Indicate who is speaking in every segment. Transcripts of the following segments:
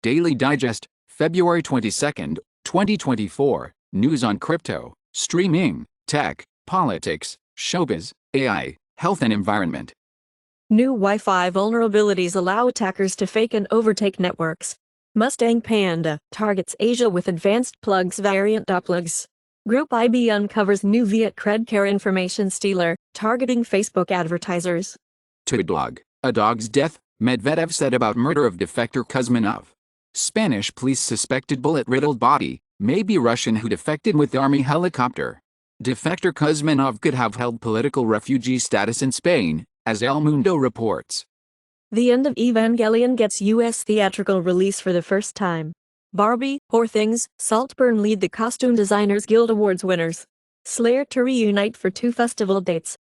Speaker 1: Daily Digest, February 22, 2024. News on crypto, streaming, tech, politics, showbiz, AI, health and environment.
Speaker 2: New Wi-Fi vulnerabilities allow attackers to fake and overtake networks. Mustang Panda targets Asia with advanced plugs variant .plugs. Group IB uncovers new Viet Credcare information stealer, targeting Facebook advertisers.
Speaker 1: To a dog's death, Medvedev said about murder of defector Kuzminov. Spanish police suspected bullet-riddled body may be Russian who defected with army helicopter. Defector Kuzminov could have held political refugee status in Spain, as El Mundo reports.
Speaker 2: The end of Evangelion gets U.S. theatrical release for the first time. Barbie, Poor Things, Saltburn lead the Costume Designers Guild Awards winners. Slayer to reunite for 2 festival dates.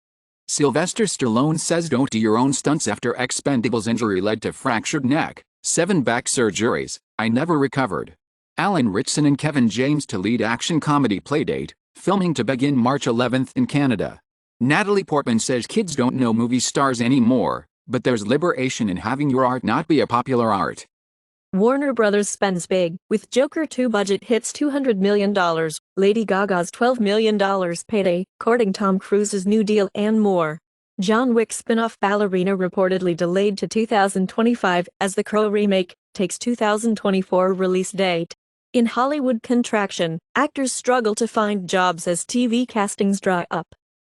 Speaker 1: Sylvester Stallone says don't do your own stunts after Expendables injury led to fractured neck, 7 back surgeries, I never recovered. Alan Ritchson and Kevin James to lead action comedy Playdate, filming to begin March 11th in Canada. Natalie Portman says kids don't know movie stars anymore, but there's liberation in having your art not be a popular art.
Speaker 2: Warner Brothers spends big, with Joker 2 budget hits $200 million, Lady Gaga's $12 million payday, courting Tom Cruise's new deal and more. John Wick spin-off Ballerina reportedly delayed to 2025 as The Crow remake takes 2024 release date. In Hollywood contraction, actors struggle to find jobs as TV castings dry up.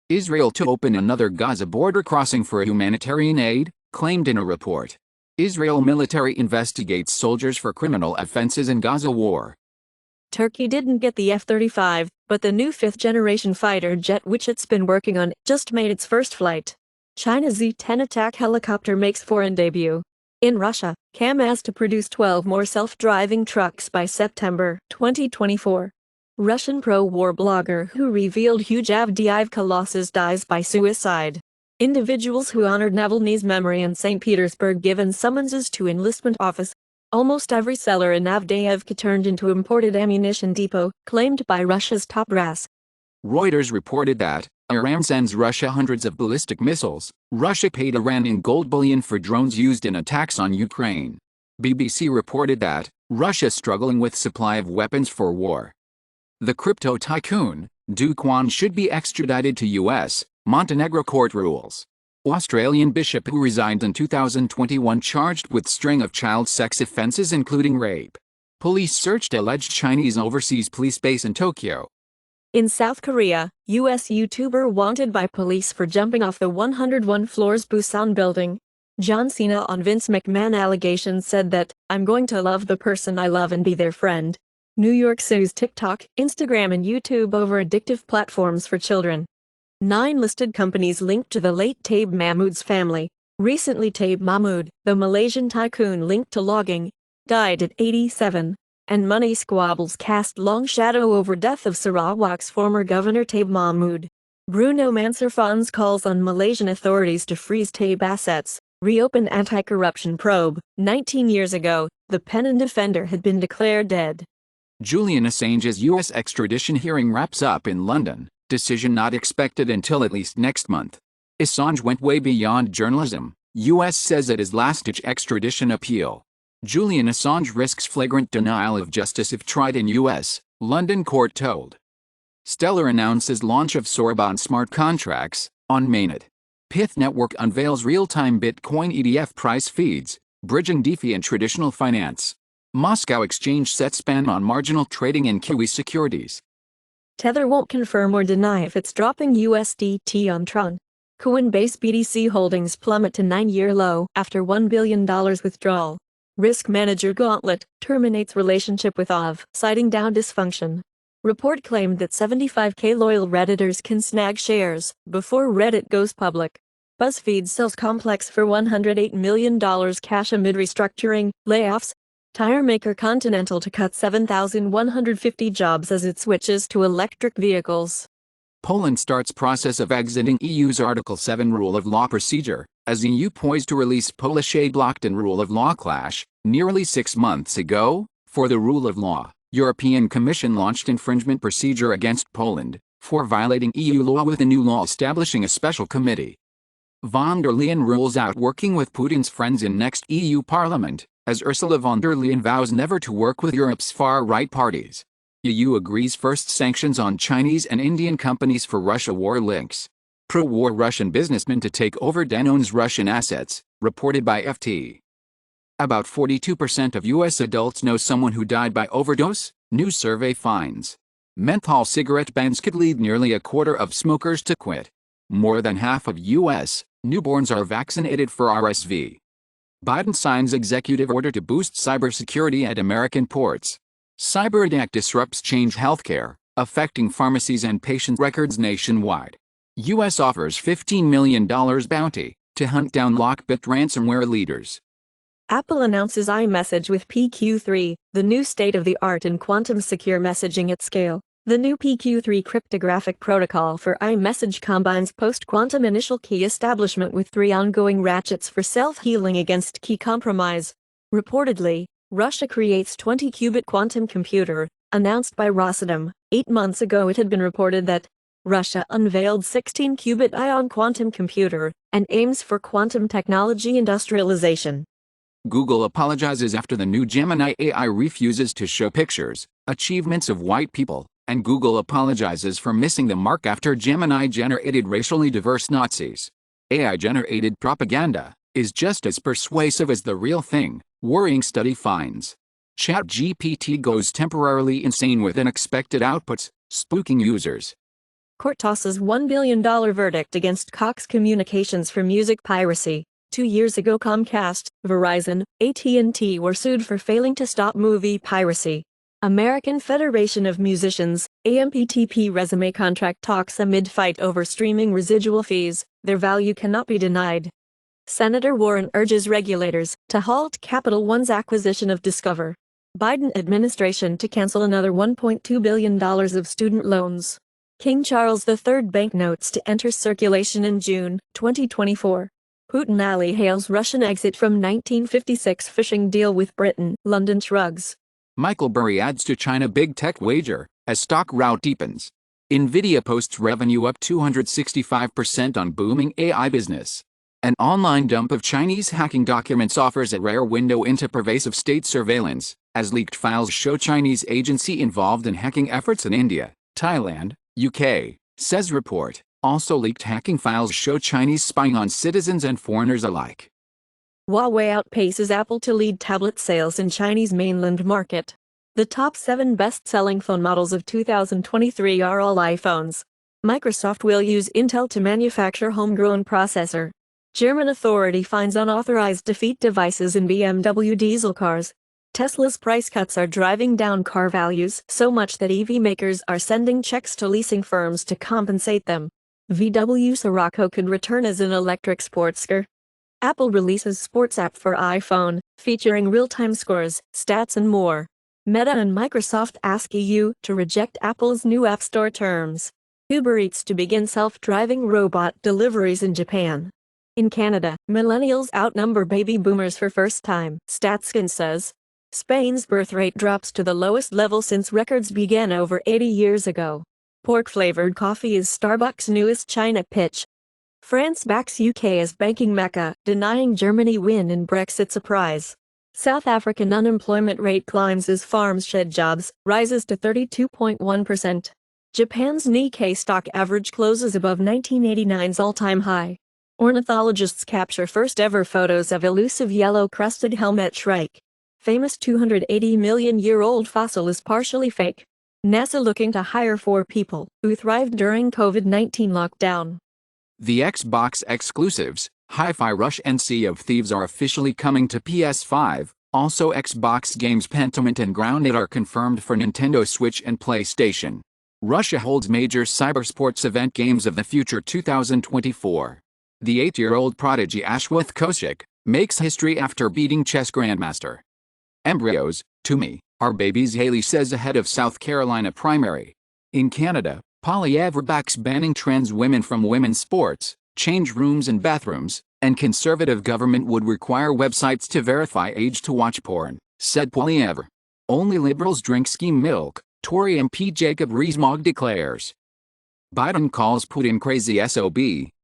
Speaker 1: Israel to open another Gaza border crossing for humanitarian aid, claimed in a report. Israel military investigates soldiers for criminal offenses in Gaza war.
Speaker 2: Turkey didn't get the F-35, but the new 5th-generation fighter jet which it's been working on just made its first flight. China's Z-10 attack helicopter makes foreign debut. In Russia, KAMAZ to produce 12 more self-driving trucks by September 2024. Russian pro-war blogger who revealed huge Avdiivka losses dies by suicide. Individuals who honored Navalny's memory in St. Petersburg given summonses to enlistment office. Almost every cellar in Avdiivka turned into imported ammunition depot, claimed by Russia's top brass.
Speaker 1: Reuters reported that Iran sends Russia hundreds of ballistic missiles. Russia paid Iran in gold bullion for drones used in attacks on Ukraine. BBC reported that Russia struggling with supply of weapons for war. The crypto tycoon, Do Kwon should be extradited to U.S., Montenegro court rules. Australian bishop who resigned in 2021 charged with string of child sex offences including rape. Police searched alleged Chinese overseas police base in Tokyo.
Speaker 2: In South Korea, U.S. YouTuber wanted by police for jumping off the 101 floors Busan building. John Cena on Vince McMahon allegations said that, "I'm going to love the person I love and be their friend." New York sues TikTok, Instagram and YouTube over addictive platforms for children. 9 listed companies linked to the late Taib Mahmood's family. Recently Taib Mahmood, the Malaysian tycoon linked to logging, died at 87. And money squabbles cast long shadow over death of Sarawak's former governor Taib Mahmood. Bruno Mansurfan's calls on Malaysian authorities to freeze Taib assets, reopen anti-corruption probe. 19 years ago, the Pennon defender had been declared dead.
Speaker 1: Julian Assange's U.S. extradition hearing wraps up in London. Decision not expected until at least next month. Assange went way beyond journalism, U.S. says at his last-ditch extradition appeal. Julian Assange risks flagrant denial of justice if tried in U.S., London court told. Stellar announces launch of Sorbonne smart contracts on mainnet. Pith Network unveils real-time Bitcoin ETF price feeds, bridging DeFi and traditional finance. Moscow exchange sets ban on marginal trading in QE securities.
Speaker 2: Tether won't confirm or deny if it's dropping USDT on Tron. Coinbase BTC holdings plummet to 9-year low after $1 billion withdrawal. Risk manager Gauntlet terminates relationship with OV, citing DAO dysfunction. Report claimed that 75K loyal Redditors can snag shares before Reddit goes public. BuzzFeed sells Complex for $108 million cash amid restructuring, layoffs. Tire maker Continental to cut 7,150 jobs as it switches to electric vehicles.
Speaker 1: Poland starts process of exiting EU's Article 7 rule of law procedure, as EU poised to release Polish aid blocked in rule of law clash. Nearly 6 months ago, for the rule of law, European Commission launched infringement procedure against Poland for violating EU law with a new law establishing a special committee. Von der Leyen rules out working with Putin's friends in next EU parliament. as Ursula von der Leyen vows never to work with Europe's far-right parties. EU agrees first sanctions on Chinese and Indian companies for Russia war links. Pro-war Russian businessman to take over Danone's Russian assets, reported by FT. About 42% of U.S. adults know someone who died by overdose, new survey finds. Menthol cigarette bans could lead nearly a quarter of smokers to quit. More than half of U.S. newborns are vaccinated for RSV. Biden signs executive order to boost cybersecurity at American ports. Cyber attack disrupts Change Healthcare, affecting pharmacies and patient records nationwide. U.S. offers $15 million bounty to hunt down Lockbit ransomware leaders.
Speaker 2: Apple announces iMessage with PQ3, the new state-of-the-art in quantum-secure messaging at scale. The new PQ3 cryptographic protocol for iMessage combines post-quantum initial key establishment with 3 ongoing ratchets for self-healing against key compromise. Reportedly, Russia creates 20-qubit quantum computer, announced by Rosatom. 8 months ago it had been reported that Russia unveiled 16-qubit ion quantum computer and aims for quantum technology industrialization.
Speaker 1: Google apologizes after the new Gemini AI refuses to show pictures, achievements of white people, and Google apologizes for missing the mark after Gemini generated racially diverse Nazis. AI-generated propaganda is just as persuasive as the real thing, worrying study finds. ChatGPT goes temporarily insane with unexpected outputs, spooking users.
Speaker 2: Court tosses $1 billion verdict against Cox Communications for music piracy. 2 years ago Comcast, Verizon, AT&T were sued for failing to stop movie piracy. American Federation of Musicians, AMPTP resume contract talks amid fight over streaming residual fees, their value cannot be denied. Senator Warren urges regulators to halt Capital One's acquisition of Discover. Biden administration to cancel another $1.2 billion of student loans. King Charles III banknotes to enter circulation in June 2024. Putin ally hails Russian exit from 1956 fishing deal with Britain, London shrugs.
Speaker 1: Michael Burry adds to China big tech wager, as stock rout deepens. Nvidia posts revenue up 265% on booming AI business. An online dump of Chinese hacking documents offers a rare window into pervasive state surveillance, as leaked files show Chinese agency involved in hacking efforts in India, Thailand, UK, says report. Also leaked hacking files show Chinese spying on citizens and foreigners alike.
Speaker 2: Huawei outpaces Apple to lead tablet sales in Chinese mainland market. The top 7 best-selling phone models of 2023 are all iPhones. Microsoft will use Intel to manufacture homegrown processor. German authority finds unauthorized defeat devices in BMW diesel cars. Tesla's price cuts are driving down car values so much that EV makers are sending checks to leasing firms to compensate them. VW Sirocco could return as an electric sports car. Apple releases sports app for iPhone, featuring real-time scores, stats and more. Meta and Microsoft ask EU to reject Apple's new App Store terms. Uber Eats to begin self-driving robot deliveries in Japan. In Canada, millennials outnumber baby boomers for first time, StatScan says. Spain's birth rate drops to the lowest level since records began over 80 years ago. Pork-flavored coffee is Starbucks' newest China pitch. France backs UK as banking mecca, denying Germany win in Brexit surprise. South African unemployment rate climbs as farms shed jobs, rises to 32.1%. Japan's Nikkei stock average closes above 1989's all-time high. Ornithologists capture first-ever photos of elusive yellow-crested helmet shrike. Famous 280-million-year-old fossil is partially fake. NASA looking to hire 4 people who thrived during COVID-19 lockdown.
Speaker 1: The Xbox exclusives, Hi-Fi Rush and Sea of Thieves are officially coming to PS5, also Xbox games Pentiment and Grounded are confirmed for Nintendo Switch and PlayStation. Russia holds major cybersports event Games of the Future 2024. The 8-year-old prodigy Ashwath Kaushik makes history after beating chess grandmaster. Embryos, to me, are babies, Haley says ahead of South Carolina primary. In Canada, Poilievre backs banning trans women from women's sports, change rooms and bathrooms, and conservative government would require websites to verify age to watch porn, said Poilievre. Only liberals drink skim milk, Tory MP Jacob Rees-Mogg declares. Biden calls Putin crazy SOB,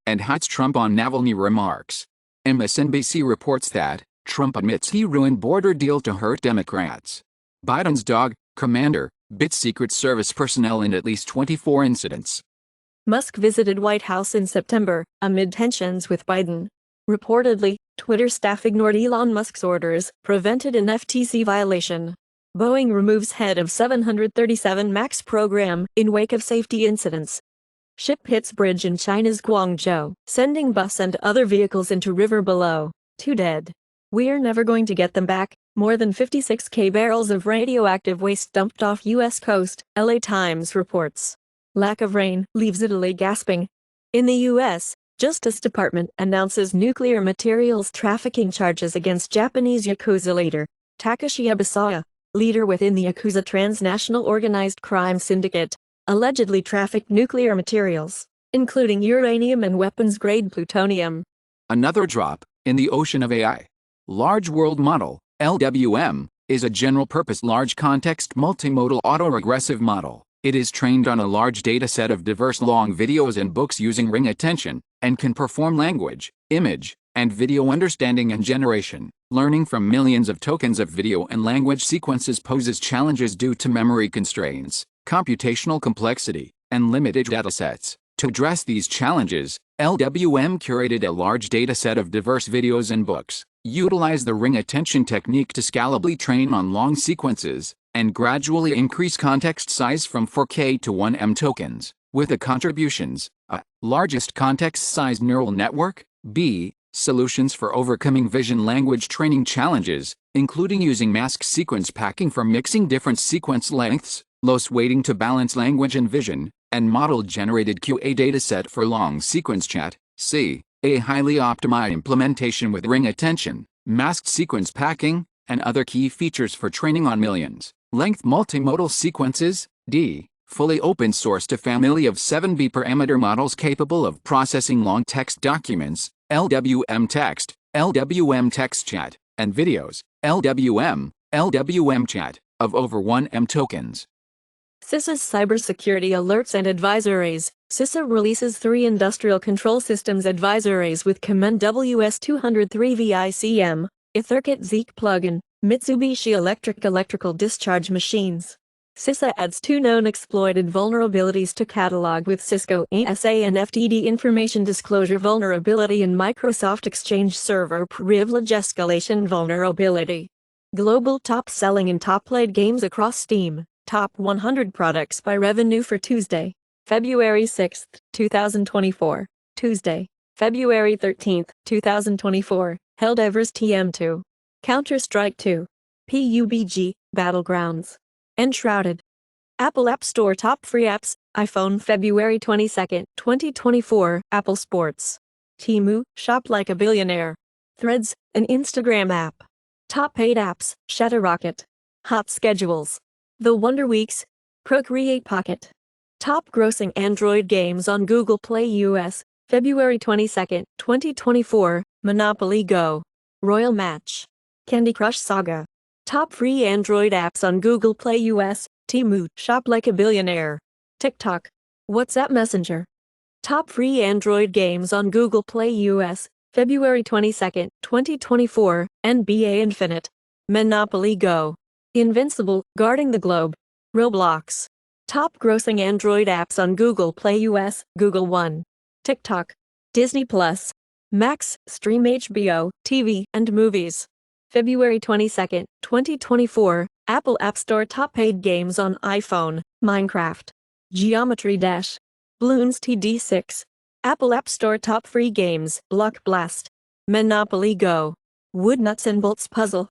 Speaker 1: and hides Trump on Navalny remarks. MSNBC reports that Trump admits he ruined border deal to hurt Democrats. Biden's dog, Commander, bit Secret Service personnel in at least 24 incidents.
Speaker 2: Musk visited White House in September, amid tensions with Biden. Reportedly, Twitter staff ignored Elon Musk's orders, prevented an FTC violation. Boeing removes head of 737 MAX program in wake of safety incidents. Ship hits bridge in China's Guangzhou, sending bus and other vehicles into river below. 2 dead. We're never going to get them back. More than 56,000 barrels of radioactive waste dumped off U.S. coast, LA Times reports. Lack of rain leaves Italy gasping. In the U.S., Justice Department announces nuclear materials trafficking charges against Japanese Yakuza leader, Takashi Abisawa, leader within the Yakuza transnational organized crime syndicate, allegedly trafficked nuclear materials, including uranium and weapons-grade plutonium.
Speaker 1: Another drop in the ocean of AI. Large World Model, LWM, is a general-purpose large-context multimodal autoregressive model. It is trained on a large dataset of diverse long videos and books using ring attention, and can perform language, image, and video understanding and generation. Learning from millions of tokens of video and language sequences poses challenges due to memory constraints, computational complexity, and limited datasets. To address these challenges, LWM curated a large dataset of diverse videos and books, utilized the ring attention technique to scalably train on long sequences, and gradually increase context size from 4K to 1M tokens, with the contributions: A. Largest context size neural network. B. Solutions for overcoming vision language training challenges, including using mask sequence packing for mixing different sequence lengths, loss weighting to balance language and vision, and model-generated QA dataset for long sequence chat. C. A highly optimized implementation with ring attention, masked sequence packing, and other key features for training on millions length multimodal sequences. D. Fully open-sourced a family of 7B parameter models capable of processing long text documents, LWM text, LWM text chat, and videos, LWM chat, of over 1M tokens.
Speaker 2: CISA's cybersecurity alerts and advisories. CISA releases 3 industrial control systems advisories with Command WS203 VICM, Etherkit Zeek plugin, Mitsubishi electrical discharge machines. CISA adds 2 known exploited vulnerabilities to catalog with Cisco ASA and FTD information disclosure vulnerability and Microsoft Exchange Server privilege escalation vulnerability. Global top-selling and top-played games across Steam. Top 100 products by revenue for Tuesday, February 6, 2024. Tuesday, February 13, 2024. Helldivers TM2. Counter-Strike 2. PUBG, Battlegrounds. Enshrouded. Apple App Store top free apps, iPhone February 22, 2024. Apple Sports. Temu, shop like a billionaire. Threads, an Instagram app. Top paid apps, Shutterrocket. Hot schedules. The Wonder Weeks. Procreate Pocket. Top grossing Android games on Google Play US, February 22, 2024. Monopoly Go. Royal Match. Candy Crush Saga. Top free Android apps on Google Play US, Temu, shop like a billionaire. TikTok. WhatsApp Messenger. Top free Android games on Google Play US, February 22, 2024. NBA Infinite. Monopoly Go. Invincible, Guarding the Globe. Roblox. Top grossing Android apps on Google Play US, Google One. TikTok. Disney Plus. Max, stream HBO, TV, and movies. February 22, 2024. Apple App Store top paid games on iPhone, Minecraft. Geometry Dash. Bloons TD6. Apple App Store top free games, Block Blast. Monopoly Go. Wood Nuts and Bolts Puzzle.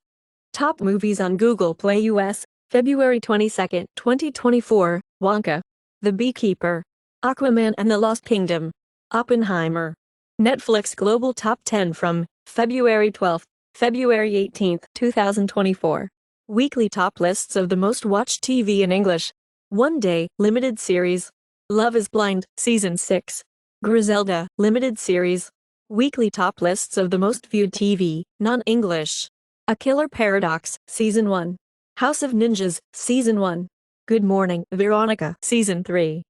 Speaker 2: Top movies on Google Play US, February 22, 2024. Wonka. The Beekeeper. Aquaman and the Lost Kingdom. Oppenheimer. Netflix Global Top 10 from February 12, February 18, 2024. Weekly top lists of the most watched TV in English. One Day, limited series. Love is Blind, Season 6. Griselda, limited series. Weekly top lists of the most viewed TV, non-English. A Killer Paradox, Season 1. House of Ninjas, Season 1. Good Morning, Veronica, Season 3.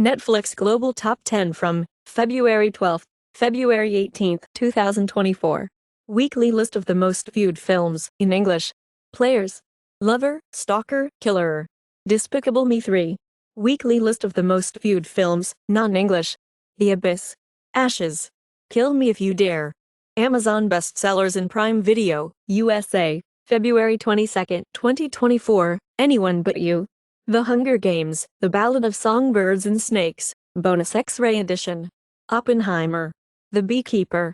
Speaker 2: Netflix Global Top 10 from February 12, February 18, 2024. Weekly list of the most viewed films in English. Players: Lover, Stalker, Killer. Despicable Me 3. Weekly list of the most viewed films, non-English. The Abyss. Ashes. Kill Me If You Dare. Amazon bestsellers in Prime Video, USA, February 22, 2024, Anyone But You. The Hunger Games, The Ballad of Songbirds and Snakes, Bonus X-Ray Edition. Oppenheimer. The Beekeeper.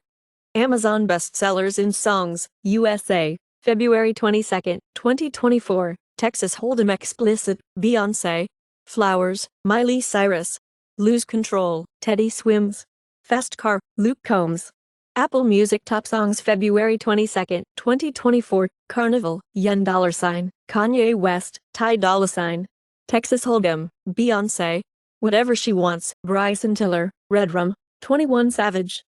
Speaker 2: Amazon bestsellers in Songs, USA, February 22, 2024, Texas Hold'em explicit, Beyoncé. Flowers, Miley Cyrus. Lose Control, Teddy Swims. Fast Car, Luke Combs. Apple Music Top Songs February 22, 2024, Carnival, $, Kanye West, Ty Dolla $. Texas Hold'em, Beyoncé. Whatever She Wants, Bryson Tiller, Redrum, 21 Savage.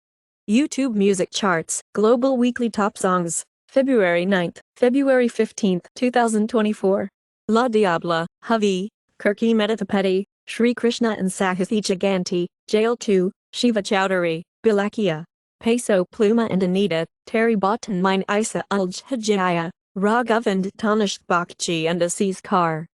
Speaker 2: YouTube Music Charts, Global Weekly Top Songs, February 9, February 15, 2024. La Diabla, Havi, Kirki Metatapeti, Shri Krishna and Sahathi Jaganti, Jail 2, Shiva Chowdhury, Bilakia. Peso Pluma and Anita, Terry Botton Mine Isa Ulj Hajaya, Raghav and Tanish Bakchi and Aziz Kar.